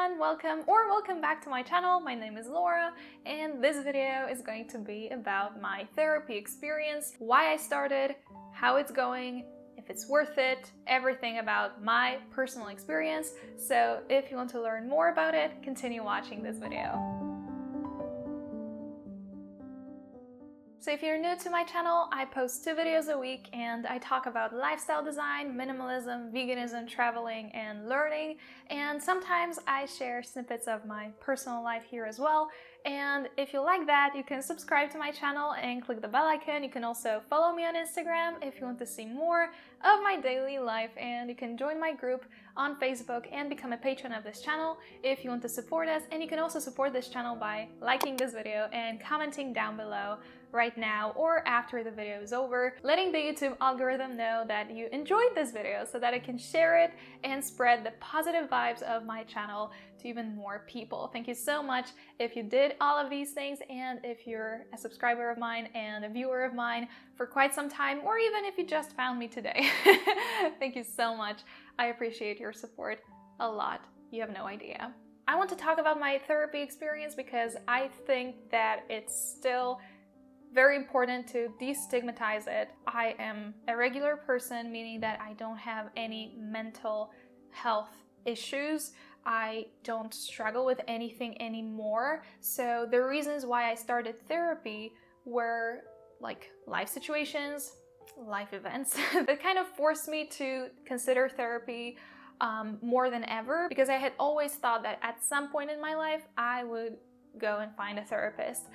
everyone, welcome back to my channel. My name is Laura and this video is going to be about my therapy experience, why I started, how it's going, if it's worth it, everything about my personal experience. So if you want to learn more about it, continue watching this video. So if you're new to my channel, I post 2 videos a week and I talk about lifestyle design, minimalism, veganism, traveling, and learning. And sometimes I share snippets of my personal life here as well. And if you like that, you can subscribe to my channel and click the bell icon. You can also follow me on Instagram if you want to see more of my daily life, and you can join my group on Facebook and become a patron of this channel if you want to support us. And you can also support this channel by liking this video and commenting down below right now or after the video is over, letting the YouTube algorithm know that you enjoyed this video so that I can share it and spread the positive vibes of my channel to even more people. Thank you so much if you did all of these things, and if you're a subscriber of mine and a viewer of mine for quite some time, or even if you just found me today. Thank you so much. I appreciate your support a lot. You have no idea. I want to talk about my therapy experience because I think that it's still very important to destigmatize it. I am a regular person, meaning that I don't have any mental health issues. I don't struggle with anything anymore. So the reasons why I started therapy were like life situations, life events that kind of forced me to consider therapy more than ever, because I had always thought that at some point in my life I would go and find a therapist,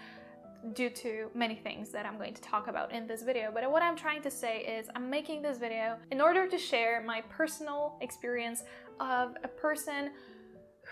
due to many things that I'm going to talk about in this video. But what I'm trying to say is I'm making this video in order to share my personal experience of a person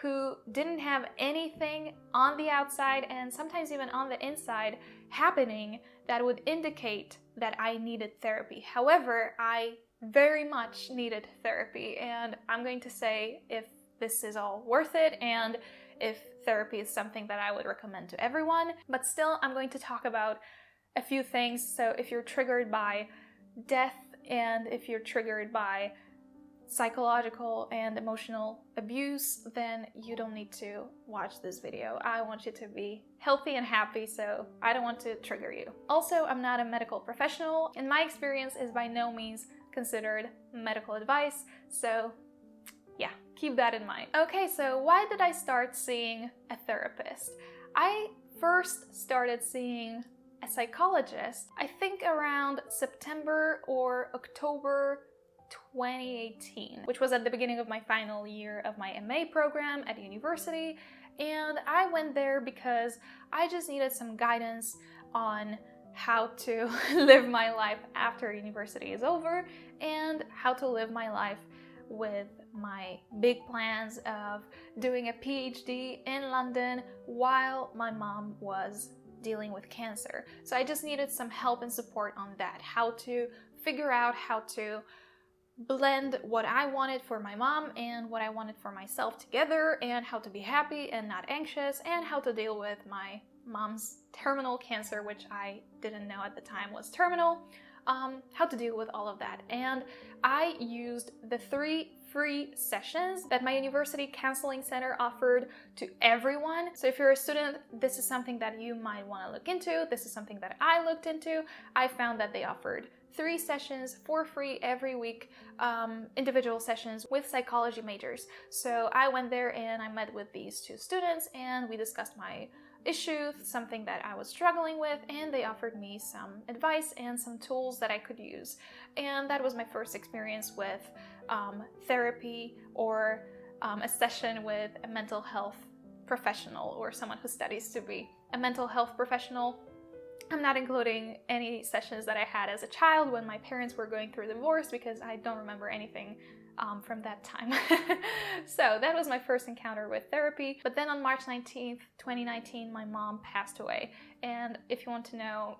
who didn't have anything on the outside and sometimes even on the inside happening that would indicate that I needed therapy. However, I very much needed therapy, and I'm going to say if this is all worth it and if therapy is something that I would recommend to everyone. But still, I'm going to talk about a few things. So if you're triggered by death and if you're triggered by psychological and emotional abuse, then you don't need to watch this video. I want you to be healthy and happy, so I don't want to trigger you. Also, I'm not a medical professional, and my experience is by no means considered medical advice, so yeah, keep that in mind. Okay, so why did I start seeing a therapist? I first started seeing a psychologist, I think around September or October 2018, which was at the beginning of my final year of my MA program at university. And I went there because I just needed some guidance on how to live my life after university is over and how to live my life with my big plans of doing a PhD in London while my mom was dealing with cancer. So I just needed some help and support on that, how to figure out how to blend what I wanted for my mom and what I wanted for myself together, and how to be happy and not anxious, and how to deal with my mom's terminal cancer, which I didn't know at the time was terminal. How to deal with all of that. And I used the 3 free sessions that my university counseling center offered to everyone. So if you're a student, this is something that you might want to look into. This is something that I looked into. I found that they offered 3 sessions for free every week, individual sessions with psychology majors. So I went there and I met with these 2 students and we discussed my issue, something that I was struggling with, and they offered me some advice and some tools that I could use. And that was my first experience with therapy or a session with a mental health professional or someone who studies to be a mental health professional. I'm not including any sessions that I had as a child when my parents were going through divorce, because I don't remember anything from that time. So that was my first encounter with therapy. But then on March 19th, 2019, my mom passed away. And if you want to know,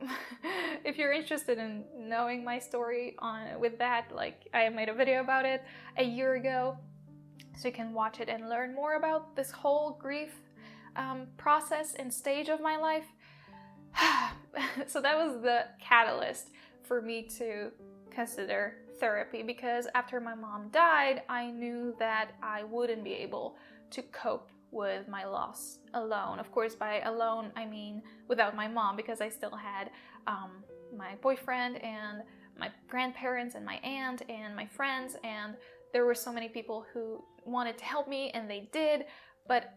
if you're interested in knowing my story with that, like I made a video about it a year ago, so you can watch it and learn more about this whole grief process and stage of my life. So that was the catalyst for me to consider therapy, because after my mom died, I knew that I wouldn't be able to cope with my loss alone. Of course, by alone, I mean without my mom, because I still had my boyfriend and my grandparents and my aunt and my friends, and there were so many people who wanted to help me, and they did, but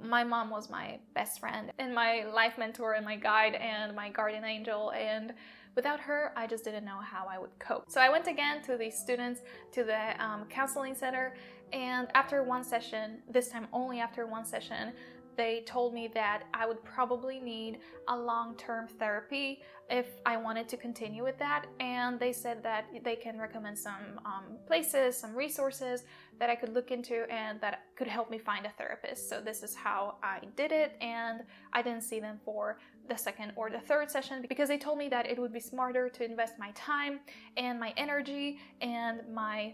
my mom was my best friend and my life mentor and my guide and my guardian angel, and without her, I just didn't know how I would cope. So I went again to the students, to the counseling center, and after one session, this time only after one session, they told me that I would probably need a long-term therapy if I wanted to continue with that, and they said that they can recommend some places, some resources that I could look into and that could help me find a therapist. So this is how I did it, and I didn't see them for the second or the third session because they told me that it would be smarter to invest my time and my energy and my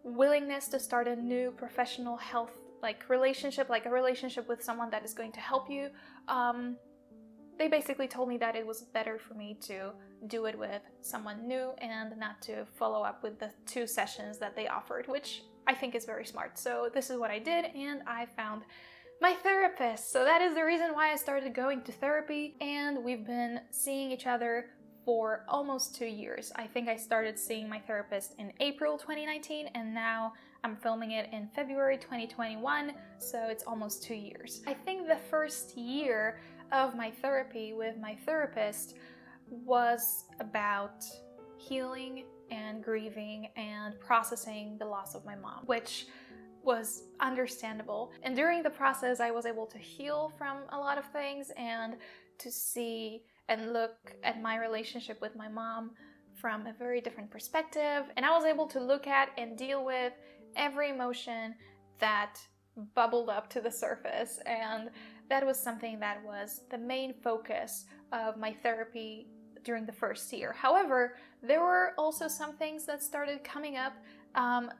willingness to start a new professional health relationship, like a relationship with someone that is going to help you. They basically told me that it was better for me to do it with someone new and not to follow up with the 2 sessions that they offered, which I think is very smart. So this is what I did, and I found my therapist. So that is the reason why I started going to therapy, and we've been seeing each other for almost 2 years. I think I started seeing my therapist in April 2019, and now I'm filming it in February 2021, so it's almost 2 years. I think the first year of my therapy with my therapist was about healing and grieving and processing the loss of my mom, which was understandable. And during the process, I was able to heal from a lot of things and to see and look at my relationship with my mom from a very different perspective. And I was able to look at and deal with every emotion that bubbled up to the surface. And that was something that was the main focus of my therapy during the first year. However, there were also some things that started coming up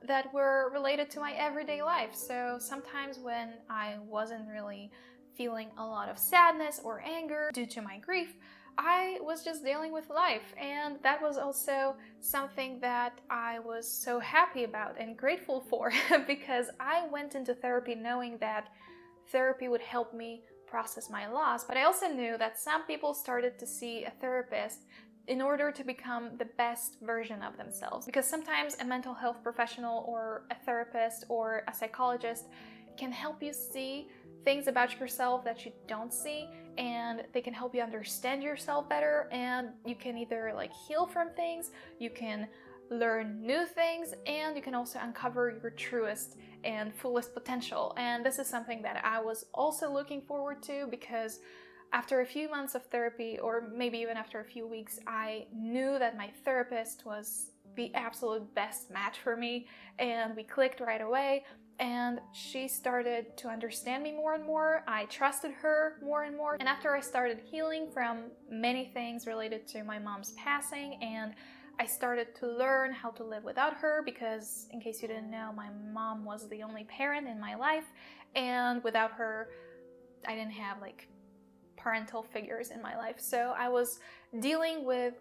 that were related to my everyday life. So sometimes when I wasn't really feeling a lot of sadness or anger due to my grief, I was just dealing with life, and that was also something that I was so happy about and grateful for because I went into therapy knowing that therapy would help me process my loss, but I also knew that some people started to see a therapist in order to become the best version of themselves, because sometimes a mental health professional or a therapist or a psychologist can help you see things about yourself that you don't see, and they can help you understand yourself better, and you can either heal from things, you can learn new things, and you can also uncover your truest and fullest potential. And this is something that I was also looking forward to, because after a few months of therapy, or maybe even after a few weeks, I knew that my therapist was the absolute best match for me, and we clicked right away. And she started to understand me more and more. I trusted her more and more. And after I started healing from many things related to my mom's passing, and I started to learn how to live without her, because in case you didn't know, my mom was the only parent in my life, and without her, I didn't have parental figures in my life. So I was dealing with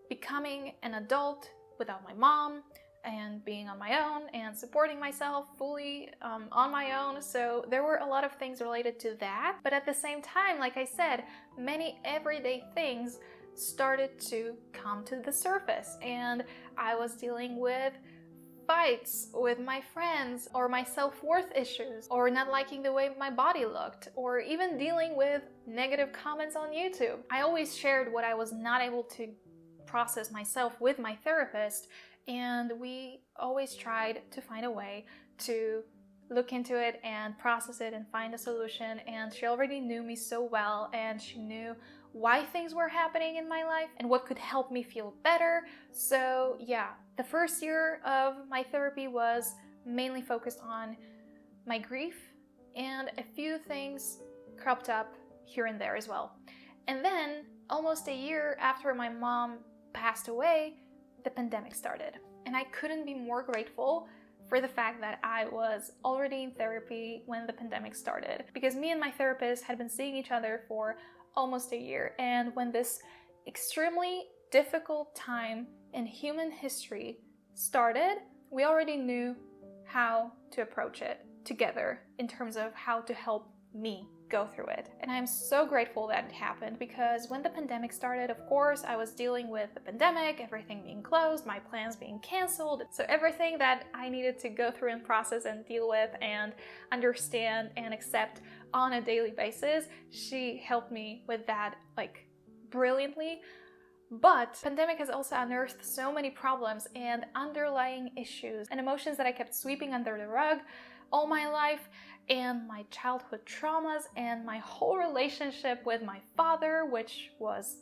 becoming an adult without my mom, and being on my own and supporting myself fully on my own. So there were a lot of things related to that. But at the same time, like I said, many everyday things started to come to the surface. And I was dealing with fights with my friends, or my self-worth issues, or not liking the way my body looked, or even dealing with negative comments on YouTube. I always shared what I was not able to process myself with my therapist, and we always tried to find a way to look into it and process it and find a solution. And she already knew me so well, and she knew why things were happening in my life and what could help me feel better. So yeah, the first year of my therapy was mainly focused on my grief, and a few things cropped up here and there as well. And then almost a year after my mom passed away, the pandemic started. And I couldn't be more grateful for the fact that I was already in therapy when the pandemic started, because me and my therapist had been seeing each other for almost a year. And when this extremely difficult time in human history started, we already knew how to approach it. together in terms of how to help me go through it. And I'm so grateful that it happened, because when the pandemic started, of course, I was dealing with the pandemic, everything being closed, my plans being canceled. So everything that I needed to go through and process and deal with and understand and accept on a daily basis, she helped me with that like brilliantly. But pandemic has also unearthed so many problems and underlying issues and emotions that I kept sweeping under the rug all my life, and my childhood traumas and my whole relationship with my father, which was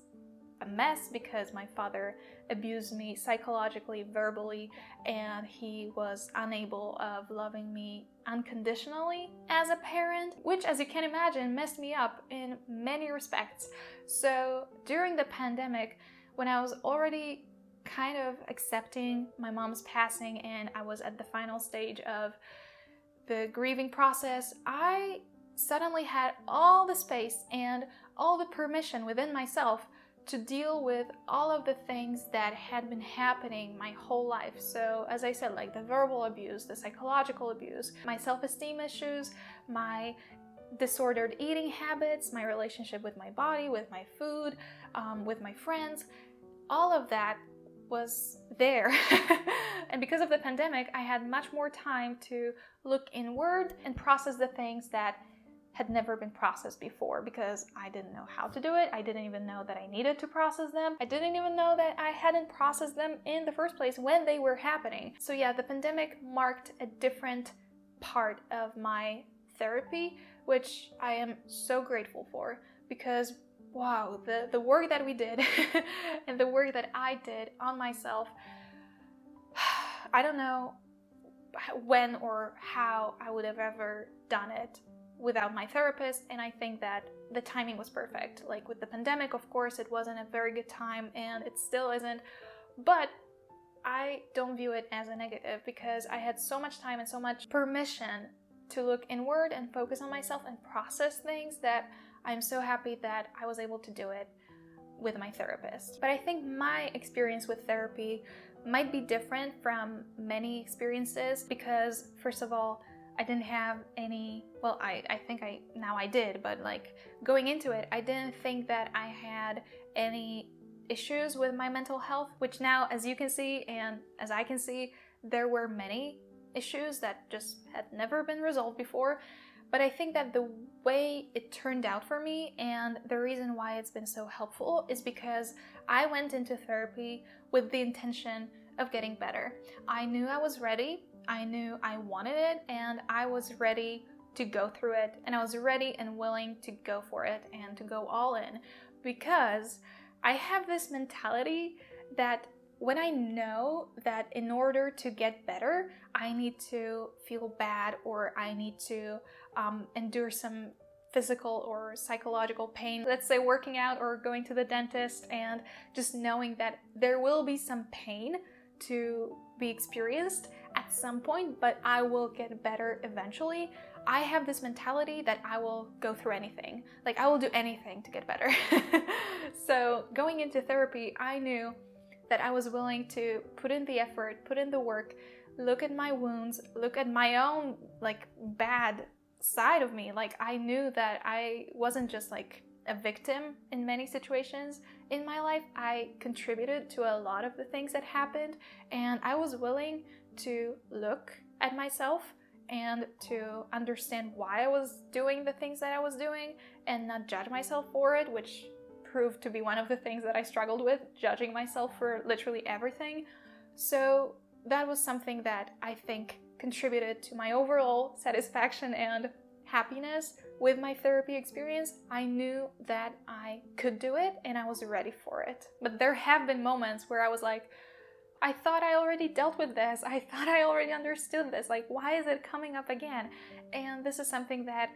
a mess because my father abused me psychologically, verbally, and he was unable of loving me unconditionally as a parent, which, as you can imagine, messed me up in many respects. So during the pandemic, when I was already kind of accepting my mom's passing and I was at the final stage of the grieving process, I suddenly had all the space and all the permission within myself to deal with all of the things that had been happening my whole life. So as I said, like the verbal abuse, the psychological abuse, my self-esteem issues, my disordered eating habits, my relationship with my body, with my food, with my friends, all of that was there. And because of the pandemic, I had much more time to look inward and process the things that had never been processed before, because I didn't know how to do it. I didn't even know that I needed to process them. I didn't even know that I hadn't processed them in the first place when they were happening. So yeah, the pandemic marked a different part of my therapy, which I am so grateful for, because wow, the work that we did and the work that I did on myself, I don't know when or how I would have ever done it without my therapist, and I think that the timing was perfect. Like with the pandemic, of course, it wasn't a very good time, and it still isn't, but I don't view it as a negative, because I had so much time and so much permission to look inward and focus on myself and process things that I'm so happy that I was able to do it with my therapist. But I think my experience with therapy might be different from many experiences, because first of all, I didn't have any, well, I think now I did, but like going into it, I didn't think that I had any issues with my mental health, which now, as you can see, and as I can see, there were many issues that just had never been resolved before. But I think that the way it turned out for me, and the reason why it's been so helpful, is because I went into therapy with the intention of getting better. I knew I was ready, I knew I wanted it, and I was ready to go through it, and I was ready and willing to go for it and to go all in, because I have this mentality that when I know that in order to get better, I need to feel bad, or I need to endure some physical or psychological pain, let's say working out or going to the dentist, and just knowing that there will be some pain to be experienced at some point, but I will get better eventually. I have this mentality that I will go through anything. Like, I will do anything to get better. So going into therapy, I knew that I was willing to put in the effort, put in the work, look at my wounds, look at my own like bad side of me. Like, I knew that I wasn't just like a victim in many situations in my life. I contributed to a lot of the things that happened, and I was willing to look at myself and to understand why I was doing the things that I was doing and not judge myself for it, which proved to be one of the things that I struggled with, judging myself for literally everything. So that was something that I think contributed to my overall satisfaction and happiness with my therapy experience. I knew that I could do it and I was ready for it. But there have been moments where I was like, I thought I already dealt with this. I thought I already understood this. Like, why is it coming up again? And this is something that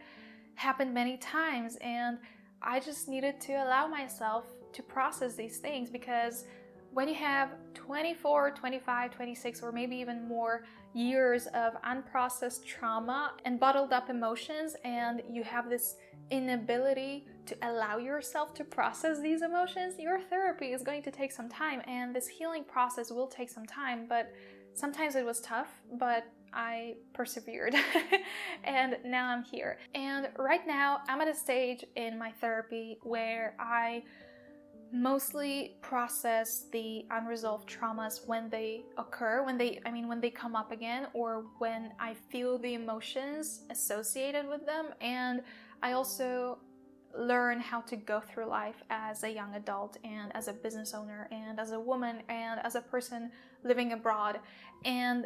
happened many times, and I just needed to allow myself to process these things, because when you have 24, 25, 26, or maybe even more years of unprocessed trauma and bottled up emotions, and you have this inability to allow yourself to process these emotions, your therapy is going to take some time, and this healing process will take some time. But sometimes it was tough, but I persevered and now I'm here. And right now I'm at a stage in my therapy where I mostly process the unresolved traumas when they occur, when they come up again, or when I feel the emotions associated with them. And I also learn how to go through life as a young adult and as a business owner and as a woman and as a person living abroad. And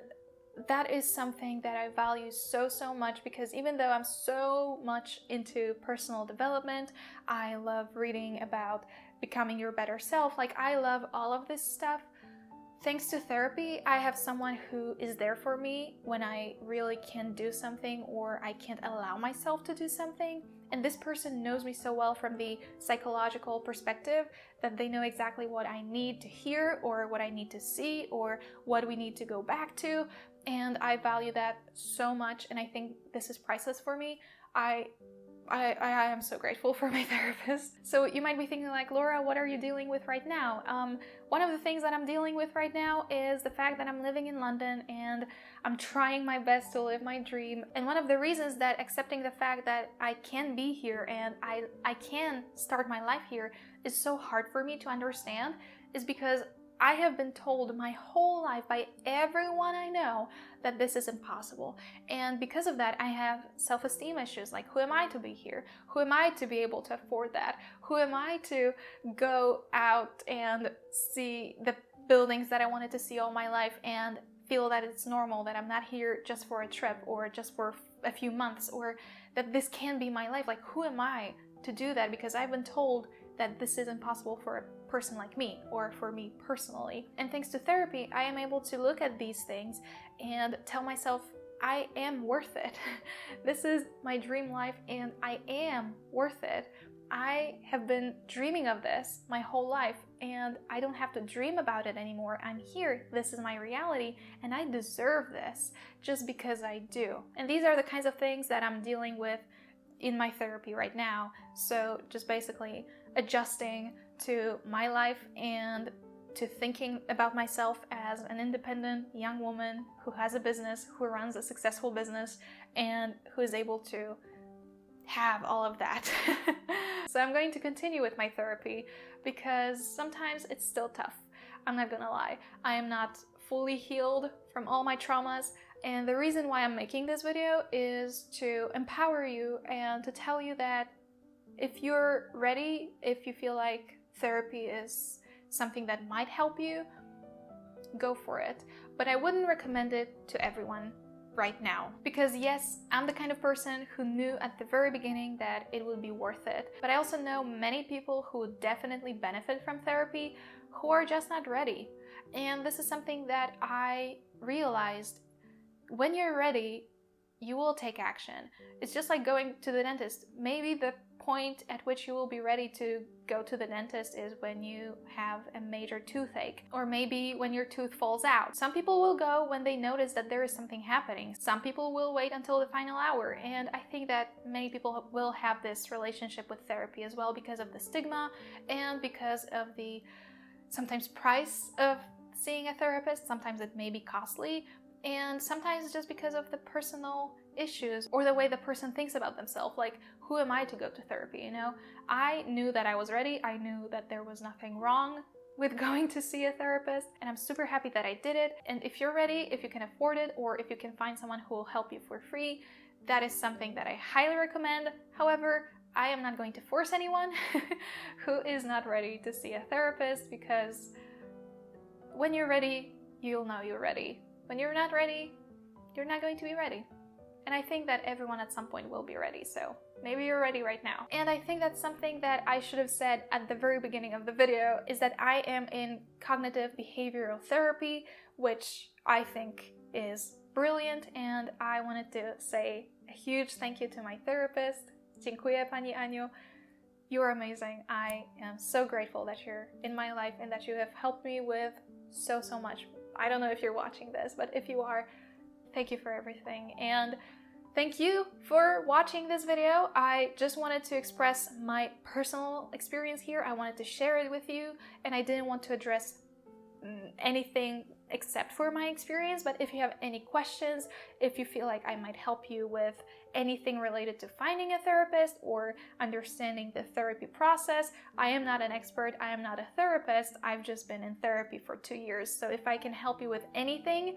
that is something that I value so much, because even though I'm so much into personal development, I love reading about becoming your better self, like I love all of this stuff. Thanks to therapy, I have someone who is there for me when I really can't do something or I can't allow myself to do something. And this person knows me so well from the psychological perspective that they know exactly what I need to hear or what I need to see or what we need to go back to. And I value that so much, and I think this is priceless for me. I am so grateful for my therapist. So you might be thinking like, Laura, what are you dealing with right now? One of the things that I'm dealing with right now is the fact that I'm living in London and I'm trying my best to live my dream. And one of the reasons that accepting the fact that I can be here and I can start my life here is so hard for me to understand is because I have been told my whole life by everyone I know that this is impossible. And because of that, I have self-esteem issues, like who am I to be here? Who am I to be able to afford that? Who am I to go out and see the buildings that I wanted to see all my life and feel that it's normal, that I'm not here just for a trip or just for a few months, or that this can be my life? Like, who am I to do that? Because I've been told that this is impossible for a person like me, or for me personally. And thanks to therapy, I am able to look at these things and tell myself, I am worth it. This is my dream life and I am worth it. I have been dreaming of this my whole life and I don't have to dream about it anymore. I'm here, this is my reality, and I deserve this just because I do. And these are the kinds of things that I'm dealing with in my therapy right now. So just basically adjusting to my life and to thinking about myself as an independent young woman who has a business, who runs a successful business, and who is able to have all of that. So I'm going to continue with my therapy because sometimes it's still tough. I'm not gonna lie. I am not fully healed from all my traumas. And the reason why I'm making this video is to empower you and to tell you that if you're ready, if you feel like therapy is something that might help you, go for it. But I wouldn't recommend it to everyone right now. Because yes, I'm the kind of person who knew at the very beginning that it would be worth it. But I also know many people who would definitely benefit from therapy who are just not ready. And this is something that I realized. When you're ready, you will take action. It's just like going to the dentist. Maybe the point at which you will be ready to go to the dentist is when you have a major toothache, or maybe when your tooth falls out. Some people will go when they notice that there is something happening. Some people will wait until the final hour, and I think that many people will have this relationship with therapy as well because of the stigma and because of the sometimes price of seeing a therapist. Sometimes it may be costly, and sometimes just because of the personal issues or the way the person thinks about themselves. Like, who am I to go to therapy, you know? I knew that I was ready. I knew that there was nothing wrong with going to see a therapist, and I'm super happy that I did it. And if you're ready, if you can afford it, or if you can find someone who will help you for free, that is something that I highly recommend. However, I am not going to force anyone who is not ready to see a therapist, because when you're ready, you'll know you're ready. When you're not ready, you're not going to be ready. And I think that everyone at some point will be ready, so maybe you're ready right now. And I think that's something that I should have said at the very beginning of the video, is that I am in cognitive behavioral therapy, which I think is brilliant, and I wanted to say a huge thank you to my therapist. Dziękuję, Pani Aniu. You're amazing. I am so grateful that you're in my life and that you have helped me with so much. I don't know if you're watching this, but if you are, thank you for everything. And thank you for watching this video. I just wanted to express my personal experience here. I wanted to share it with you, and I didn't want to address anything except for my experience. But if you have any questions, if you feel like I might help you with anything related to finding a therapist or understanding the therapy process, I am not an expert, I am not a therapist, I've just been in therapy for 2 years. So if I can help you with anything,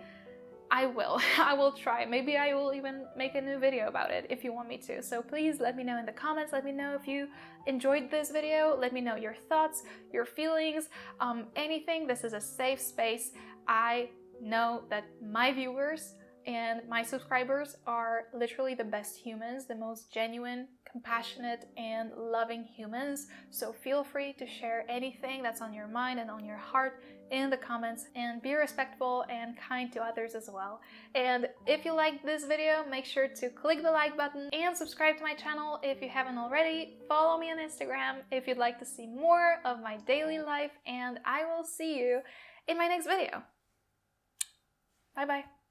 I will. I will try. Maybe I will even make a new video about it if you want me to. So please let me know in the comments. Let me know if you enjoyed this video. Let me know your thoughts, your feelings, anything. This is a safe space. I know that my viewers and my subscribers are literally the best humans, the most genuine, compassionate, and loving humans. So feel free to share anything that's on your mind and on your heart in the comments, and be respectful and kind to others as well. And if you liked this video, make sure to click the like button and subscribe to my channel if you haven't already. Follow me on Instagram if you'd like to see more of my daily life, and I will see you in my next video. Bye bye.